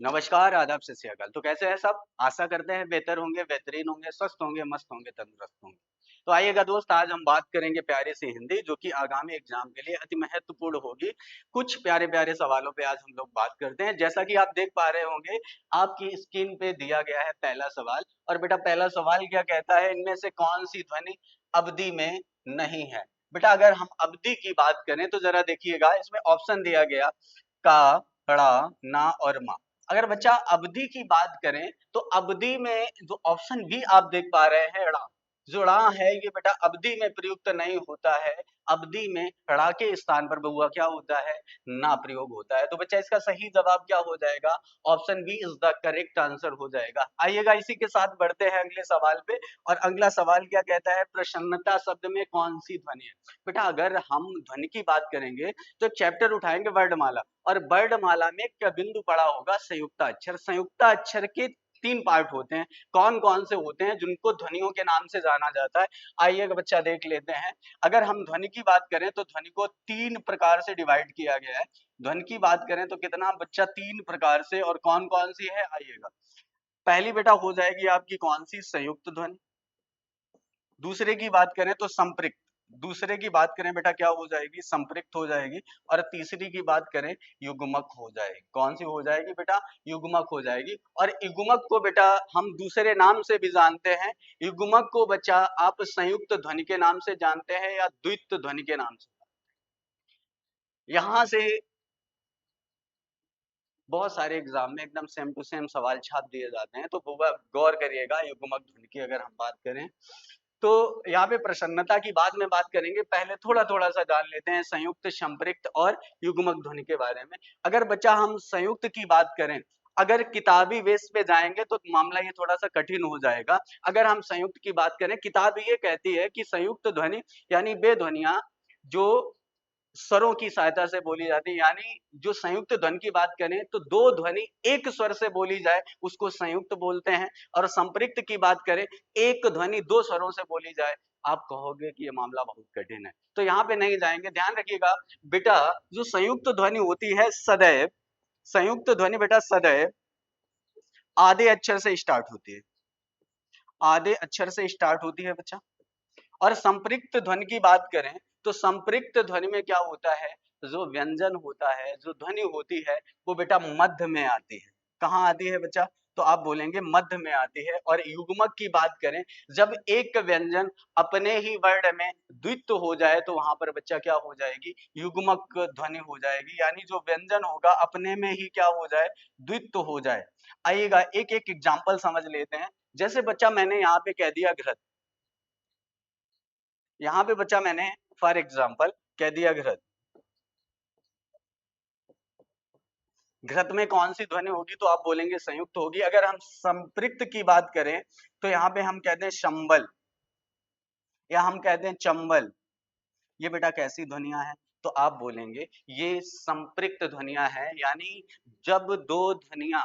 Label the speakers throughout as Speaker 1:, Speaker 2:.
Speaker 1: नमस्कार, आदाब, सत श्री अकाल। तो कैसे हैं सब? आशा करते हैं बेहतर होंगे, बेहतरीन होंगे, स्वस्थ होंगे, मस्त होंगे, तंदुरुस्त होंगे। तो आइएगा दोस्त, आज हम बात करेंगे प्यारे से हिंदी, जो कि आगामी एग्जाम के लिए अति महत्वपूर्ण होगी। कुछ प्यारे-प्यारे सवालों पे आज हम लोग बात करते हैं। जैसा कि आप देख पा रहे होंगे, आपकी स्क्रीन पे दिया गया है पहला सवाल। और बेटा पहला सवाल क्या कहता है, इनमें से कौन-सी ध्वनि अवधि में नहीं है? बेटा अगर हम अवधि की बात करें तो ज़रा देखिएगा, इसमें ऑप्शन दिया गया का, ड़ा, ना और मा। अगर बच्चा अवधि की बात करें तो अवधि में जो ऑप्शन बी आप देख पा रहे हैं, ड़ा, जो ड़ा है ये बेटा अवधि में प्रयुक्त नहीं होता है। अवधि में ड़ा के स्थान पर बउआ क्या होता है, ना प्रयोग होता है। तो बच्चा इसका सही जवाब क्या हो जाएगा? Option B is the correct answer हो जाएगा। आइएगा इसी के साथ बढ़ते हैं अगले सवाल पे। और अगला सवाल क्या कहता है, प्रसन्नता शब्द में कौन सी ध्वनि है? बेटा अगर हम ध्वनि की बात करेंगे तो चैप्टर उठाएंगे वर्णमाला, और वर्णमाला में एक बिंदु पड़ा होगा संयुक्त अक्षर। संयुक्त अक्षर के 3 पार्ट होते हैं। कौन-कौन से होते हैं जिनको ध्वनियों के नाम से जाना जाता है? आइए बच्चा देख लेते हैं। अगर हम ध्वनि की बात करें तो ध्वनि को 3 प्रकार से डिवाइड किया गया है। ध्वनि की बात करें तो कितना बच्चा, 3 प्रकार से, और कौन-कौन सी है आइएगा। पहली बेटा हो जाएगी आपकी कौन सी, संयुक्त ध्वनि। दूसरे की बात करें तो संपृक्त। दूसरे की बात करें बेटा क्या हो जाएगी, संपृक्त हो जाएगी। और तीसरी की बात करें युग्मक हो जाएगी। कौन सी हो जाएगी बेटा, युग्मक हो जाएगी। और युग्मक को बेटा हम दूसरे नाम से भी जानते हैं। युग्मक को बच्चा आप संयुक्त ध्वनि के नाम से जानते हैं या द्वित्व ध्वनि के नाम से। यहां से बहुत सारे एग्जाम में एकदम सेम टू सेम सवाल छाप दिए जाते हैं, तो गौर करिएगा। युग्मक ध्वनि की अगर हम बात करें तो यहाँ पे प्रसन्नता की बाद में बात करेंगे, पहले थोड़ा-थोड़ा सा जान लेते हैं संयुक्त, संपृक्त और युग्मक ध्वनि के बारे में। अगर बच्चा हम संयुक्त की बात करें, अगर किताबी बेस पे जाएँगे तो मामला ये थोड़ा-सा कठिन हो जाएगा। अगर हम संयुक्त की बात करें, किताब ये कहती है कि संयुक्त ध्वनि यानी वे ध्वनियाँ जो स्वरों की सहायता से बोली जाती है। यानी जो संयुक्त ध्वनि की बात करें तो 2 ध्वनि एक स्वर से बोली जाए उसको संयुक्त बोलते हैं। और संपृक्त की बात करें, एक ध्वनि 2 स्वरों से बोली जाए। आप कहोगे कि ये मामला बहुत कठिन है, तो यहाँ पे नहीं जाएंगे। ध्यान रखिएगा बेटा, जो संयुक्त ध्वनि होती है सदैव, संयुक्त ध्वनि बेटा सदैव आधे अक्षर से स्टार्ट होती है। आधे अक्षर से स्टार्ट होती है बच्चा। और संपृक्त ध्वनि की बात करें तो संपृक्त ध्वनि में क्या होता है, जो व्यंजन होता है, जो ध्वनि होती है, वो बेटा मध्य में आती है। कहाँ आती है बच्चा? तो आप बोलेंगे मध्य में आती है। और युग्मक की बात करें, जब एक व्यंजन अपने ही वर्ण में द्वित्व हो जाए तो वहां पर बच्चा क्या हो जाएगी, युग्मक ध्वनि हो जाएगी। यानी जो व्यंजन होगा अपने में ही क्या हो जाए, द्वित्व हो जाए। आइएगा एक एक एग्जाम्पल समझ लेते हैं। जैसे बच्चा मैंने यहाँ पे कह दिया घृत, यहाँ पे बच्चा मैंने फॉर एग्जाम्पल कह दिया घृत। घृत में कौन सी ध्वनि होगी, तो आप बोलेंगे संयुक्त होगी। अगर हम संपृक्त की बात करें तो यहाँ पे हम कहते हैं शंबल, या हम कहते हैं चंबल। ये बेटा कैसी ध्वनियां हैं, तो आप बोलेंगे ये संपृक्त ध्वनियां हैं। यानी जब दो ध्वनियां,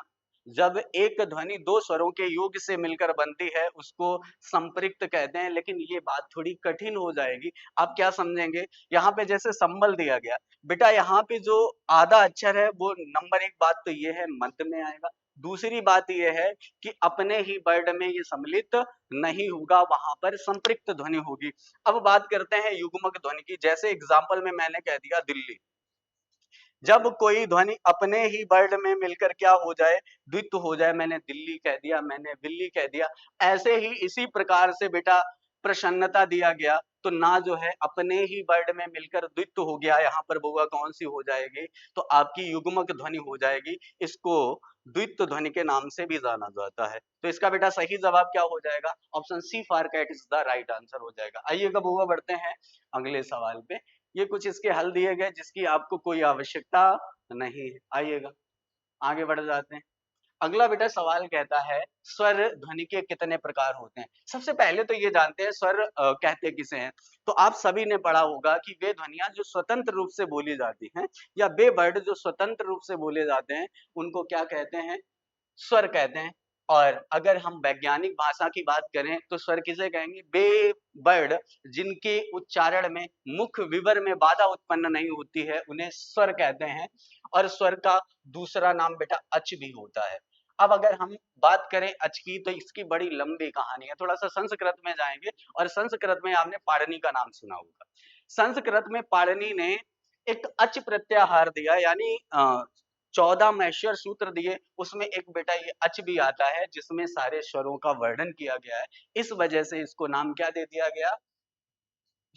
Speaker 1: जब एक ध्वनि 2 स्वरों के योग से मिलकर बनती है उसको संपृक्त कहते हैं। लेकिन ये बात थोड़ी कठिन हो जाएगी। आप क्या समझेंगे, यहाँ पे जैसे संबल दिया गया, बेटा यहाँ पे जो आधा अक्षर है वो नंबर 1 बात तो ये है मध्य में आएगा। दूसरी बात ये है कि अपने ही वर्ण में ये सम्मिलित नहीं होगा, वहां पर संपृक्त ध्वनि होगी। अब बात करते हैं युग्मक ध्वनि की। जैसे एग्जाम्पल में मैंने कह दिया दिल्ली। जब कोई ध्वनि अपने ही वर्ण में मिलकर क्या हो जाए, द्वित्व हो जाए। मैंने दिल्ली कह दिया, मैंने बिल्ली कह दिया। ऐसे ही इसी प्रकार से बेटा प्रसन्नता दिया गया, तो ना जो है अपने ही वर्ण में मिलकर द्वित्व हो गया। यहाँ पर बउआ कौन सी हो जाएगी, तो आपकी युग्मक ध्वनि हो जाएगी। इसको द्वित्व ध्वनि के नाम से भी जाना जाता है। तो इसका बेटा सही जवाब क्या हो जाएगा, option C for cat is the right answer हो जाएगा। आइएगा बउआ बढ़ते हैं अगले सवाल पे। ये कुछ इसके हल दिए गए जिसकी आपको कोई आवश्यकता नहीं है। आइएगा आगे बढ़ जाते हैं। अगला बेटा सवाल कहता है स्वर ध्वनि के कितने प्रकार होते हैं। सबसे पहले तो ये जानते हैं स्वर कहते किसे हैं। तो आप सभी ने पढ़ा होगा कि वे ध्वनियां जो स्वतंत्र रूप से बोली जाती हैं, या वे वर्ड जो स्वतंत्र रूप से बोले जाते हैं, उनको क्या कहते हैं, स्वर कहते हैं। और अगर हम वैज्ञानिक भाषा की बात करें तो स्वर किसे कहेंगे? वे वर्ड जिनके उच्चारण में मुख विवर में बाधा उत्पन्न नहीं होती है उन्हें स्वर कहते हैं। और स्वर का दूसरा नाम बेटा अच भी होता है। अब अगर हम बात करें अच की तो इसकी बड़ी लंबी कहानी है। थोड़ा सा संस्कृत में जाएंगे और संस्कृत में आपने पाणिनि का नाम सुना होगा। संस्कृत में पाणिनि ने एक अच प्रत्याहार दिया, यानी 14 महर्षि सूत्र दिए, उसमें एक बेटा ये अच भी आता है जिसमें सारे स्वरों का वर्णन किया गया है। इस वजह से इसको नाम क्या दे दिया गया?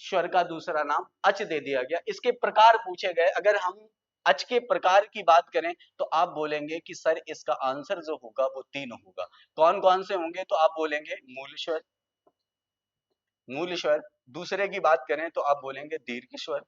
Speaker 1: स्वर का दूसरा नाम अच दे दिया गया। इसके प्रकार पूछे गए, अगर हम अच के प्रकार की बात करें तो आप बोलेंगे कि सर इसका आंसर जो होगा वो 3 होगा। कौन कौन से होंगे? तो आप बोलेंगे मूल स्वर, मूल स्वर। दूसरे की बात करें तो आप बोलेंगे दीर्घ स्वर,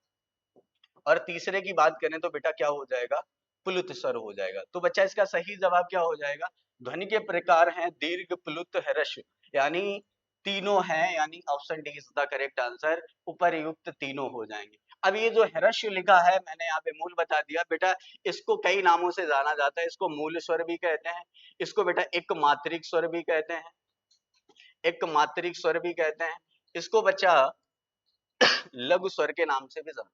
Speaker 1: और तीसरे की बात करें तो बेटा क्या हो जाएगा? प्लुत स्वर हो जाएगा। तो बच्चा इसका सही जवाब क्या हो जाएगा? ध्वनि के प्रकार हैं दीर्घ, प्लुत, ह्रस्व, यानी तीनों हैं, यानी option D is the correct answer. उपर्युक्त तीनों हो जाएंगे। अब ये जो ह्रस्व लिखा है मैंने यहाँ पे मूल बता दिया बेटा, इसको कई नामों से जाना जाता है। इसको मूल स्वर भी कहते हैं, इसको बेटा एक मात्रिक स्वर भी कहते हैं, एक मात्रिक स्वर भी कहते हैं, इसको बच्चा लघु स्वर के नाम से भी जाना,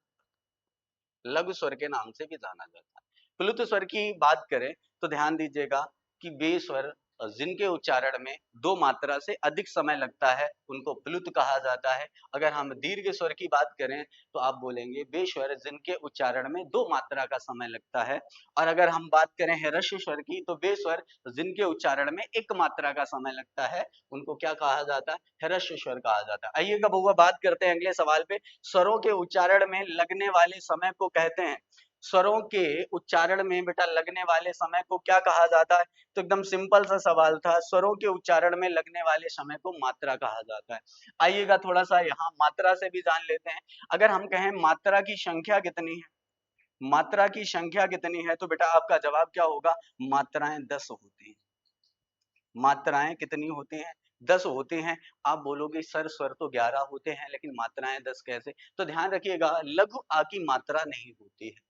Speaker 1: लघु स्वर के नाम से भी जाना जाता है। प्लुत स्वर की बात करें तो ध्यान दीजिएगा कि वे स्वर जिनके उच्चारण में 2 मात्रा से अधिक समय लगता है उनको प्लुत कहा जाता है। अगर हम दीर्घ स्वर की बात करें तो आप बोलेंगे वे स्वर जिनके उच्चारण में 2 मात्रा का समय लगता है। और अगर हम बात करें ह्रस्व स्वर की तो वे स्वर जिनके उच्चारण में 1 मात्रा का समय लगता है उनको क्या कहा जाता है? ह्रस्व स्वर कहा जाता है। आइएगा बउआ बात करते हैं अगले सवाल पे। स्वरों के उच्चारण में लगने वाले समय को कहते हैं, स्वरों के उच्चारण में बेटा लगने वाले समय को क्या कहा जाता है? तो एकदम सिंपल सा सवाल था। स्वरों के उच्चारण में लगने वाले समय को मात्रा कहा जाता है। आइएगा थोड़ा सा यहाँ मात्रा से भी जान लेते हैं। अगर हम कहें मात्रा की संख्या कितनी है, मात्रा की संख्या कितनी है, तो बेटा आपका जवाब क्या होगा? मात्राएं 10 होती हैं। मात्राएं कितनी होती हैं? 10 होती हैं। आप बोलोगे सर स्वर तो 11 होते हैं लेकिन मात्राएं 10 कैसे? तो ध्यान रखिएगा लघु आ की मात्रा नहीं होती है,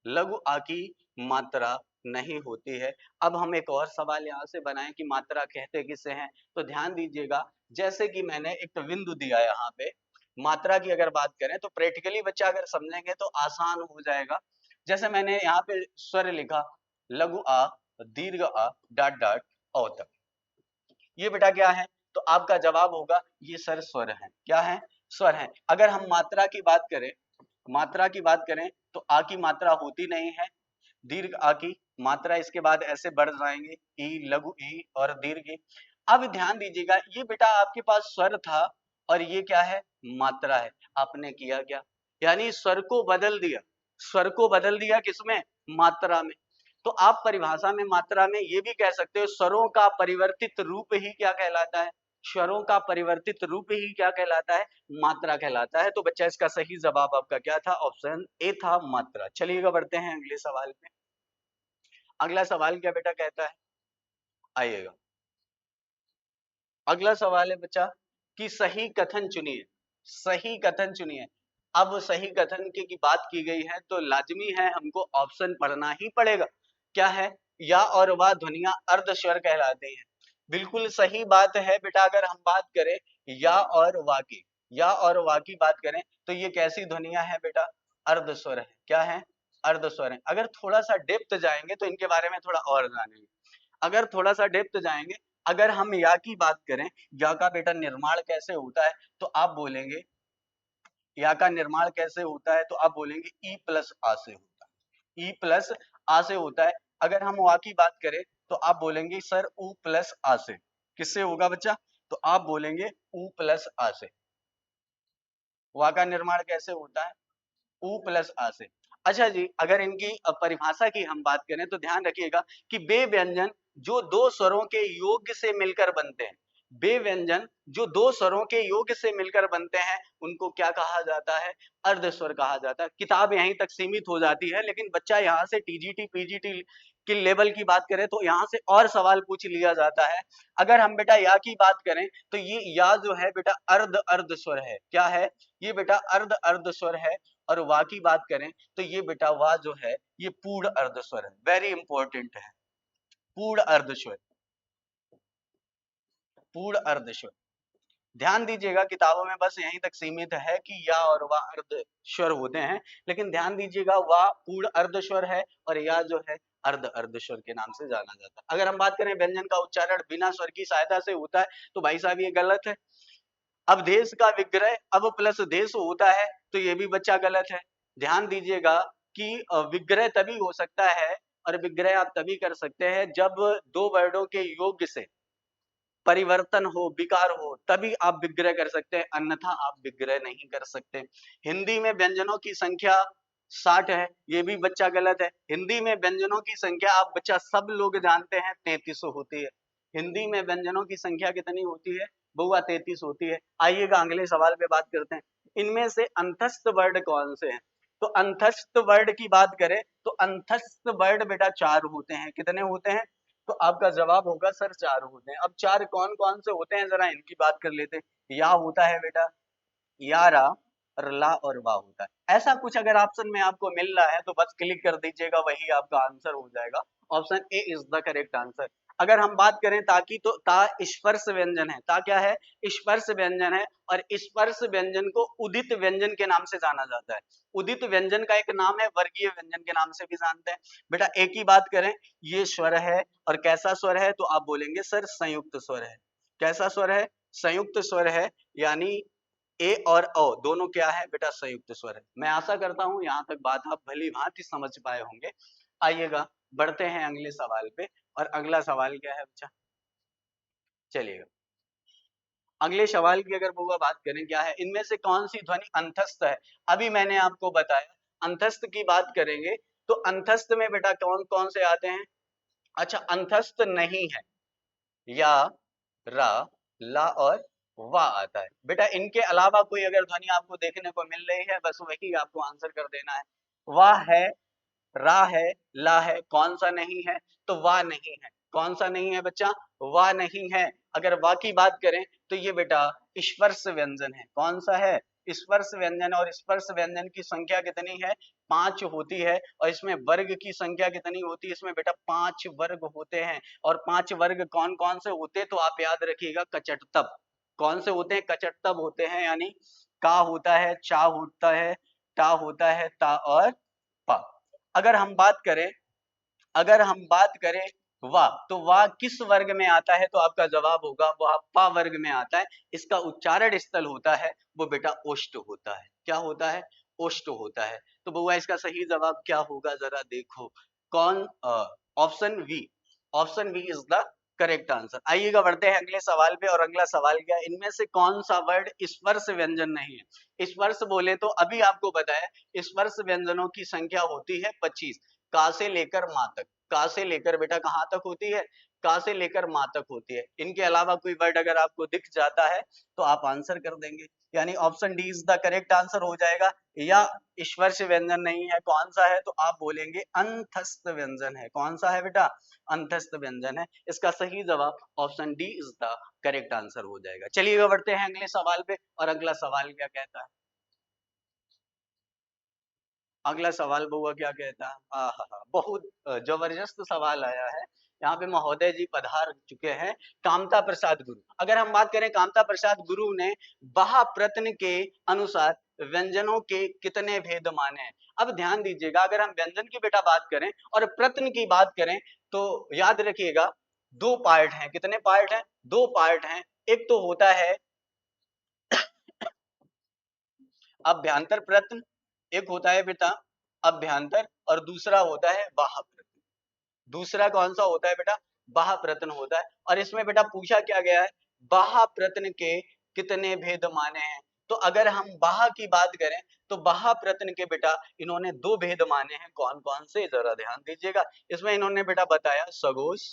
Speaker 1: लघु आ की मात्रा नहीं होती है। अब हम एक और सवाल यहाँ से बनाएं कि मात्रा कहते किसे हैं? तो ध्यान दीजिएगा, जैसे कि मैंने एक बिंदु दिया यहाँ पे, मात्रा की अगर बात करें तो प्रैक्टिकली बच्चा अगर समझेंगे तो आसान हो जाएगा। जैसे मैंने यहाँ पे स्वर लिखा लघु आ, दीर्घ आ, डाट डाट औ तक, ये बेटा क्या है? तो आपका जवाब होगा ये सर स्वर है। क्या है? स्वर है। अगर हम मात्रा की बात करें, मात्रा की बात करें तो आ की मात्रा होती नहीं है, दीर्घ आ की मात्रा इसके बाद ऐसे बढ़ जाएंगे ई, लघु ई और दीर्घ ई। अब ध्यान दीजिएगा ये बेटा आपके पास स्वर था और ये क्या है? मात्रा है। आपने किया क्या? यानी स्वर को बदल दिया, स्वर को बदल दिया किसमें? मात्रा में। तो आप परिभाषा में मात्रा में ये भी कह सकते हो स्वरों का परिवर्तित रूप ही क्या कहलाता है? स्वरों का परिवर्तित रूप ही क्या कहलाता है? मात्रा कहलाता है। तो बच्चा इसका सही जवाब आपका क्या था? ऑप्शन ए था मात्रा। चलिएगा बढ़ते हैं अगले सवाल पे। अगला सवाल क्या बेटा कहता है? आइएगा अगला सवाल है बच्चा कि सही कथन चुनिए, सही कथन चुनिए। अब सही कथन की बात की गई है तो लाजमी है हमको ऑप्शन पढ़ना ही पड़ेगा। क्या है? या और वाह ध्वनियां अर्ध स्वर कहलाती हैं। बिल्कुल सही बात है बेटा। अगर हम बात करें या और वाह की, या और वाह की बात करें तो ये कैसी ध्वनियां हैं बेटा? अर्ध स्वर है। क्या है? अर्ध स्वर है। अगर थोड़ा सा डेप्थ जाएंगे तो इनके बारे में थोड़ा और जानेंगे। अगर थोड़ा सा डेप्थ जाएंगे, अगर हम या की बात करें, या का बेटा निर्माण कैसे होता है तो आप बोलेंगे, या का निर्माण कैसे होता है तो आप बोलेंगे ई प्लस आ से होता है, ई प्लस आ से होता है। अगर हम वा की बात करें तो आप बोलेंगे सर उ प्लस आ से। किससे होगा बच्चा? तो आप बोलेंगे उ प्लस आ से। वा का निर्माण कैसे होता है? उ प्लस आ से। अच्छा जी, अगर इनकी परिभाषा की हम बात करें तो ध्यान रखिएगा कि वे व्यंजन जो 2 स्वरों के योग से मिलकर बनते हैं, वे व्यंजन जो 2 स्वरों के योग से मिलकर बनते हैं उनको क्या कहा जाता है? अर्ध स्वर कहा जाता है। किताब यहीं तक सीमित हो जाती है लेकिन बच्चा यहाँ से टीजीटी पीजीटी के लेवल की बात करें तो यहाँ से और सवाल पूछ लिया जाता है। अगर हम बेटा या की बात करें तो ये या जो है बेटा अर्ध अर्ध स्वर है। क्या है? ये बेटा अर्ध अर्ध स्वर है। और वा की बात करें तो ये बेटा वा जो है ये पूर्ण अर्ध स्वर है। वेरी इंपॉर्टेंट है, पूर्ण अर्ध स्वर। पूर्ण अर्ध स्वर। ध्यान दीजिएगा किताबों में बस यहीं तक सीमित है कि या और वा अर्ध स्वर होते हैं, लेकिन ध्यान दीजिएगा वा पूर्ण अर्ध स्वर है और या जो है अर्ध अर्ध स्वर के नाम से जाना जाता है। अगर हम बात करें व्यंजन का उच्चारण बिना स्वर की सहायता से होता है तो भाई साहब ये गलत है। अब देश का विग्रह अब प्लस देश होता है तो ये भी बच्चा गलत है। ध्यान दीजिएगा कि विग्रह तभी हो सकता है और विग्रह आप तभी कर सकते हैं जब दो वर्डों के योग से परिवर्तन हो, विकार हो, तभी आप विग्रह कर सकते हैं, अन्यथा आप विग्रह नहीं कर सकते। हिंदी में व्यंजनों की संख्या 60 है, ये भी बच्चा गलत है। हिंदी में व्यंजनों की संख्या आप बच्चा सब लोग जानते हैं 33 होती है। हिंदी में व्यंजनों की संख्या कितनी होती है बउआ? 33 होती है। आइएगा अगले सवाल पे बात करते हैं। इनमें से अंतस्थ वर्ड कौन से हैं? तो अंतस्थ वर्ड की बात करें तो अंतस्थ वर्ड बेटा 4 होते हैं। कितने होते हैं? तो आपका जवाब होगा सर 4 होते हैं। अब 4 कौन कौन से होते हैं जरा इनकी बात कर लेते हैं। या होता है बेटा, या रा, ला और वा होता है। ऐसा कुछ अगर ऑप्शन में आपको मिल रहा है तो बस क्लिक कर दीजिएगा, वही आपका आंसर हो जाएगा। Option A is the correct answer. अगर हम बात करें ता की, तो ता स्पर्श व्यंजन है। ता क्या है? स्पर्श व्यंजन है और स्पर्श व्यंजन को उदित व्यंजन के नाम से जाना जाता है। उदित व्यंजन का एक नाम है वर्गीय व्यंजन के नाम से भी जानते हैं। बेटा एक ही बात करें, ये स्वर है और कैसा स्वर है? तो आप बोलेंगे सर संयुक्त स्वर है। कैसा स्वर है? संयुक्त स्वर है, यानी ए और ओ दोनों क्या है बेटा? संयुक्त स्वर है। मैं आशा करता हूं यहां तक बात आप भली भांति समझ पाए होंगे। आइएगा बढ़ते हैं अगले सवाल पे। और अगला सवाल क्या है बच्चा? चलिएगा अगले सवाल की अगर बुआ बात करें, क्या है? इनमें से कौन सी ध्वनि अंतस्थ है? अभी मैंने आपको बताया अंतस्थ की बात करेंगे तो अंतस्थ में बेटा कौन कौन से आते हैं? अच्छा, अंतस्थ नहीं है या, रा, ला और वा आता है। बेटा इनके अलावा कोई अगर ध्वनि आपको देखने को मिल रही है बस वही आपको आंसर कर देना है। वा है, रा है, ला है, कौन सा नहीं है? तो वा नहीं है। कौन सा नहीं है बच्चा? वा नहीं है। अगर वा की बात करें तो ये बेटा स्पर्श व्यंजन है। कौन सा है? स्पर्श व्यंजन। और स्पर्श व्यंजन की संख्या कितनी है? 5 होती है। और इसमें वर्ग की संख्या कितनी होती है? इसमें बेटा 5 वर्ग होते हैं। और 5 वर्ग कौन कौन से होते हैं? तो आप याद रखिएगा कचट तब। कौन से होते हैं? कचट तब होते हैं, यानी का होता है, चा होता है, टा होता है, ता और पा। अगर हम बात करें, अगर हम बात करें वाह, तो वाह किस वर्ग में आता है? तो आपका जवाब होगा वाह पा वर्ग में आता है। इसका उच्चारण स्थल होता है वो बेटा ओष्ठ होता है। क्या होता है? ओष्ठ होता है। तो बउआ इसका सही जवाब क्या होगा जरा देखो। कौन? Option V. Option V is the correct answer. आइएगा बढ़ते हैं अगले सवाल पे। और अगला सवाल क्या? इनमें से कौन सा वर्ड स्पर्श व्यंजन नहीं है? स्पर्श बोले तो अभी आपको बताया स्पर्श व्यंजनों की संख्या होती है 25। का से लेकर मां तक। का से लेकर बेटा कहां तक होती है? का से लेकर मां तक होती है। इनके अलावा कोई वर्ड अगर आपको दिख जाता है तो आप आंसर कर देंगे, यानी option D is the correct answer हो जाएगा। या स्पर्श व्यंजन नहीं है, कौन सा है? तो आप बोलेंगे अंतस्थ व्यंजन है। कौन सा है बेटा? अंतस्थ व्यंजन है। इसका सही जवाब option D is the correct answer हो जाएगा। चलिए बढ़ते हैं अगले सवाल पे। और अगला सवाल क्या कहता है? अगला सवाल बउआ क्या कहता है? बहुत जबरदस्त सवाल आया है। यहाँ पे महोदय जी पधार चुके हैं। कामता प्रसाद गुरु। अगर हम बात करें, कामता प्रसाद गुरु ने बहा प्रश्न के अनुसार व्यंजनों के कितने भेद माने हैं? अब ध्यान दीजिएगा, अगर हम व्यंजन की बेटा बात करें और प्रश्न की बात करें तो याद रखिएगा 2 पार्ट हैं। कितने पार्ट हैं? 2 पार्ट हैं। एक तो होता है अभ्यांतर प्रश्न, एक होता है बेटा अभ्यांतर, और दूसरा होता है बाह्य प्रश्न। दूसरा कौन सा होता है बेटा? बाह्य प्रश्न होता है। और इसमें बेटा पूछा क्या गया है? बाह्य प्रश्न के कितने भेद माने हैं? तो अगर हम बाह्य की बात करें तो बाह्य प्रश्न के बेटा इन्होंने 2 भेद माने हैं। कौन कौन से? जरा ध्यान दीजिएगा। इसमें इन्होंने बेटा बताया सगोश,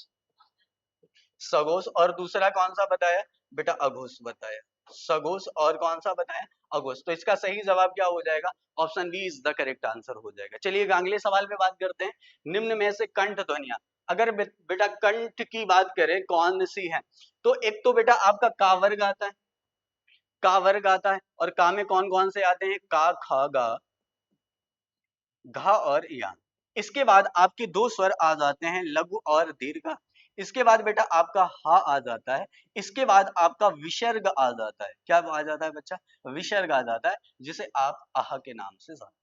Speaker 1: सगोश, और दूसरा कौन सा बताया बेटा? अघोष बताया। सगोश और कौन सा बताया? अघोष। तो इसका सही जवाब क्या हो जाएगा? Option B is the correct answer हो जाएगा। चलिए अगले सवाल पे बात करते हैं। निम्न में से कंठ ध्वनियां, अगर बेटा कंठ की बात करें कौन सी है? तो एक तो बेटा आपका का वर्ग आता है। का वर्ग आता है। और का में कौन कौन से आते हैं? का, ख, गा, घा और या। इसके बाद आपके 2 स्वर आ जाते हैं लघु और दीर्घ। इसके बाद बेटा आपका हा आ जाता है, इसके बाद आपका विसर्ग आ जाता है। क्या आ जाता है बच्चा? विसर्ग आ जाता है, जिसे आप आह के नाम से जानते हैं।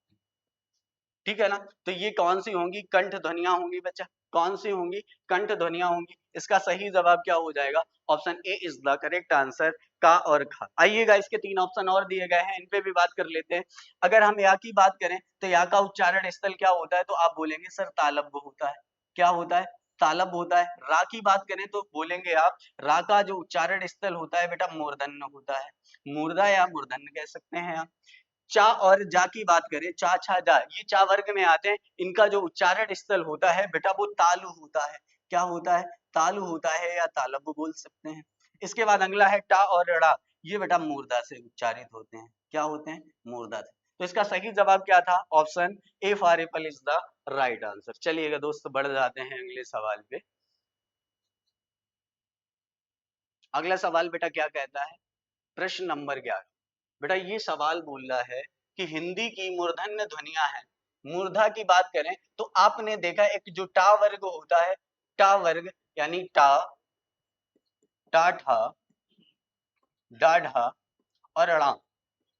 Speaker 1: ठीक है ना? तो ये कौन सी होंगी? कंठ ध्वनियां होंगी बच्चा। कौन सी होंगी? कंठ ध्वनियां होंगी। इसका सही जवाब क्या हो जाएगा? Option A is the correct answer, का और खा। आइएगा, इसके 3 ऑप्शन और दिए गए हैं, इन पे भी बात कर लेते हैं। अगर हम या की बात करें तो या का उच्चारण स्थल क्या होता है? तो आप बोलेंगे सर तालव्य होता है। क्या होता है? तालव्य होता है। रा की बात करें तो बोलेंगे आप रा का जो उच्चारण स्थल होता है बेटा मूर्धन्य होता है। मूर्धा या मूर्धन्य कह सकते हैं आप। चा और जा की बात करें, चा छा जा, ये चा वर्ग में आते हैं। इनका जो उच्चारण स्थल होता है बेटा वो तालु होता है। क्या होता है? तालु होता है या तालव्य बोल सकते हैं। इसके बाद अगला है टा और ड़ा, ये बेटा मूर्धा से उच्चारित होते हैं। क्या होते हैं? मूर्धा से। तो इसका सही जवाब क्या था? Option A for Apple is the right answer. चलिएगा दोस्त, बढ़ जाते हैं अगले सवाल पे। अगला सवाल बेटा क्या कहता है? प्रश्न नंबर 11। बेटा ये सवाल बोल रहा है कि हिंदी की मूर्धन्य ध्वनियां हैं। मूर्धा की बात करें तो आपने देखा एक जो टा वर्ग होता है, टा वर्ग यानी टा, टा ठा, डा ढा और ड़ा,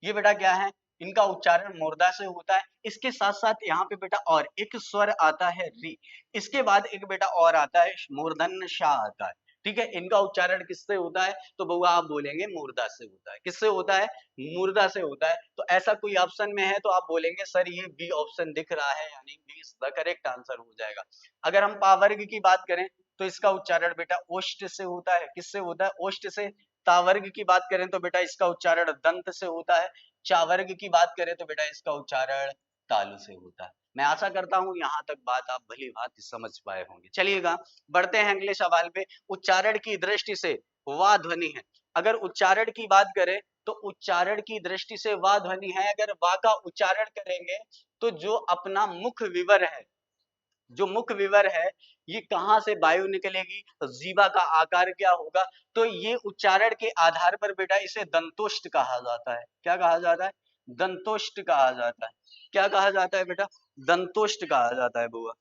Speaker 1: ये बेटा क्या है? इनका उच्चारण मूर्धा से होता है। इसके साथ साथ यहाँ पे बेटा और एक स्वर आता है री। इसके बाद एक बेटा और आता है मूर्धन्य शा आता है। ठीक है, इनका उच्चारण किससे होता है? तो बउआ आप बोलेंगे मूर्धा से होता है। किससे होता है? मूर्धा से होता है। तो ऐसा कोई ऑप्शन में है तो आप बोलेंगे सर ये बी ऑप्शन दिख रहा है, यानी B is the correct answer हो जाएगा। अगर हम पावर्ग की बात करें तो इसका उच्चारण बेटा ओष्ठ से होता है। किससे होता है? ओष्ठ से। तावर्ग की बात करें तो बेटा इसका उच्चारण दंत से होता है। चावर्ग की बात करें तो बेटा इसका उच्चारण तालु से होता है। मैं आशा करता हूं यहां तक बात आप भली भांति समझ पाए होंगे। चलिएगा, बढ़ते हैं अगले सवाल पे। उच्चारण की दृष्टि से वा ध्वनि है। अगर उच्चारण की बात करें तो उच्चारण की दृष्टि से वा ध्वनि है। अगर वा का उच्चारण करेंगे तो जो अपना मुख विवर है, जो मुख विवर है, ये कहां से वायु निकलेगी, जीवा का आकार क्या होगा? तो ये उच्चारण के आधार पर बेटा इसे दंतोष्ट कहा जाता है। क्या कहा जाता है? दंतोष्ट कहा जाता है। क्या कहा जाता है बेटा? दंतोष्ट कहा जाता है बुआ।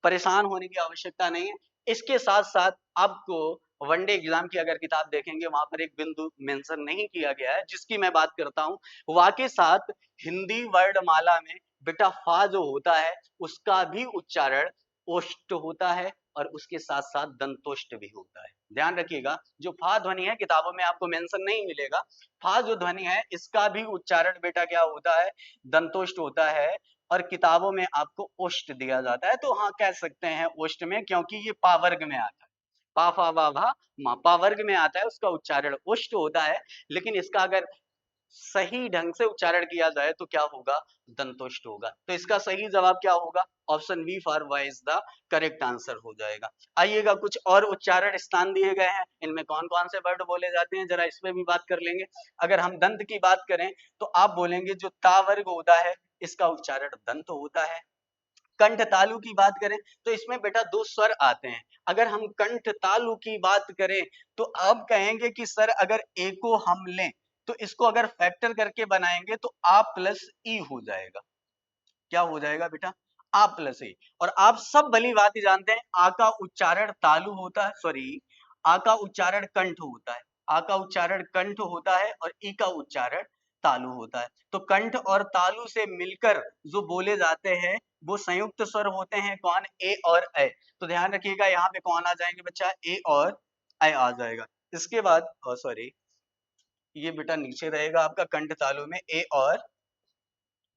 Speaker 1: परेशान होने की आवश्यकता नहीं है। इसके साथ साथ आपको वनडे एग्जाम की अगर किताब देखेंगे वहां पर एक बिंदु मेंशन नहीं किया गया है, जिसकी मैं बात करता हूं। वा के साथ हिंदी वर्णमाला में बेटा फा जो होता है उसका भी उच्चारण ओष्ट होता है और उसके साथ साथ दंतोष्ट भी होता है। ध्यान रखिएगा, जो फा ध्वनि है किताबों में आपको मेंशन नहीं मिलेगा। फा जो ध्वनि है इसका भी उच्चारण बेटा क्या होता है? दंतोष्ट होता है। और किताबों में आपको ओष्ट दिया जाता है, तो हाँ कह सकते हैं ओष्ट में, क्योंकि ये पा वर्ग में आता है। पा फा वा भा मा, पा वर्ग में आता है, उसका उच्चारण ओष्ट होता है। लेकिन इसका अगर सही ढंग से उच्चारण किया जाए तो क्या होगा? दंतोष्ट होगा। तो इसका सही जवाब क्या होगा? Option B for Y is the correct answer हो जाएगा। आइएगा, कुछ और उच्चारण स्थान दिए गए हैं, इनमें कौन कौन से वर्ड बोले जाते हैं जरा इस पे भी बात कर लेंगे। अगर हम दंत की बात करें तो आप बोलेंगे जो ता वर्ग होता है इसका उच्चारण दंत होता है। कंठ तालु की बात करें तो इसमें बेटा दो स्वर आते हैं। अगर हम कंठ तालु की बात करें तो आप कहेंगे कि सर अगर ए को हम लें तो इसको अगर फैक्टर करके बनाएंगे तो आ प्लस ई हो जाएगा। क्या हो जाएगा बेटा? आ प्लस ई। और आप सब भली बात ही जानते हैं आ का उच्चारण तालु होता है, सॉरी, आ का उच्चारण कंठ होता है। आ का उच्चारण कंठ होता है और ई का उच्चारण तालु होता है। तो कंठ और तालु से मिलकर जो बोले जाते हैं वो संयुक्त स्वर होते हैं। कौन? ए और ए। तो ध्यान रखिएगा यहाँ पे कौन आ जाएंगे बच्चा? ए और ए आ जाएगा। इसके बाद सॉरी, ये बेटा नीचे रहेगा आपका कंठ तालु में ए और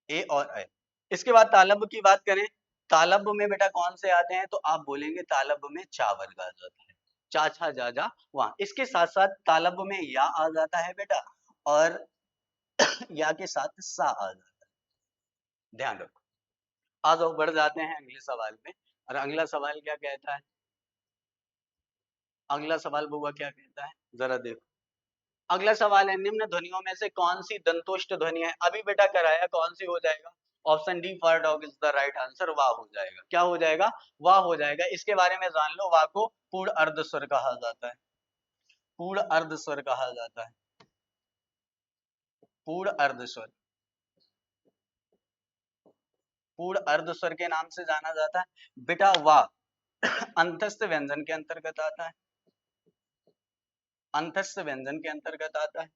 Speaker 1: ए। इसके बाद तालब्य की बात करें, तालब्य में बेटा कौन से आते हैं? तो आप बोलेंगे तालब्य में चा वर्ग आ जाता है। चा छा जा जा वहां। इसके साथ साथ तालब्य में या आ जाता है बेटा, और या के साथ सा आ जाता है। ध्यान रखो। आ जाओ, बढ़ जाते हैं अगले सवाल में। और अगला सवाल क्या कहता है? अगला सवाल बुआ क्या कहता है जरा देखो। अगला सवाल है निम्न ध्वनियों में से कौन सी दंतोष्ट ध्वनि है? अभी बेटा कराया, कौन सी हो जाएगा? Option D for dog is the right answer. वाह हो जाएगा। क्या हो जाएगा? वाह हो जाएगा। इसके बारे में जान लो, वाह को पूर्ण अर्ध स्वर कहा जाता है। पूर्ण अर्ध स्वर कहा जाता है। पूर्ण अर्ध स्वर, पूर्ण अर्ध स्वर के नाम से जाना जाता है बेटा। वाह अंतस्थ व्यंजन के अंतर्गत आता है, अंतस्थ व्यंजन के अंतर्गत आता है।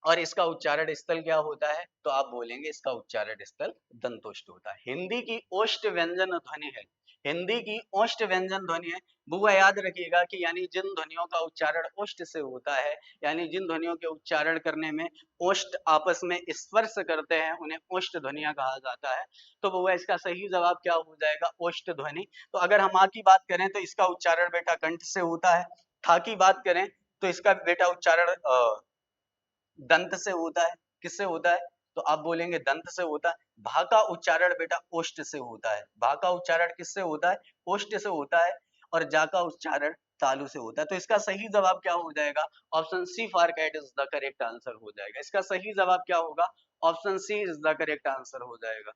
Speaker 1: और इसका उच्चारण स्थल क्या होता है, तो आप बोलेंगे इसका उच्चारण स्थल दंतोष्ठ होता है। हिंदी की ओष्ठ व्यंजन ध्वनि है, हिंदी की ओष्ठ व्यंजन ध्वनि है। बुआ याद रखिएगा कि यानी जिन ध्वनियों का उच्चारण ओष्ठ से होता है, यानी जिन ध्वनियों के उच्चारण करने में ओष्ठ आपस में स्पर्श करते हैं, उन्हें ओष्ठ ध्वनियां कहा जाता है। तो बुआ इसका सही जवाब क्या हो जाएगा, ओष्ठ ध्वनि। तो अगर हम आ की बात करें तो इसका उच्चारण बेटा कंठ से होता है। था की बात करें तो इसका बेटा उच्चारण दंत से होता है। किससे होता है, तो आप बोलेंगे दंत से होता है। भा का उच्चारण बेटा ओष्ठ से होता है, भा का उच्चारण किससे होता है, ओष्ठ से होता है। और जा का उच्चारण तालु से होता है। तो इसका सही जवाब क्या हो जाएगा, option C for cat is the correct answer हो जाएगा। इसका सही जवाब क्या होगा, option C is the correct answer हो जाएगा।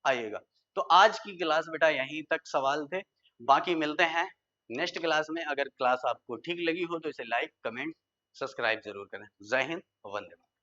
Speaker 1: आइएगा, तो आज की क्लास बेटा यहीं तक सवाल थे, बाकी मिलते हैं नेक्स्ट क्लास में। अगर क्लास आपको ठीक लगी हो तो इसे लाइक, कमेंट, सब्सक्राइब जरूर करें। जय हिंद, वंदे मातरम।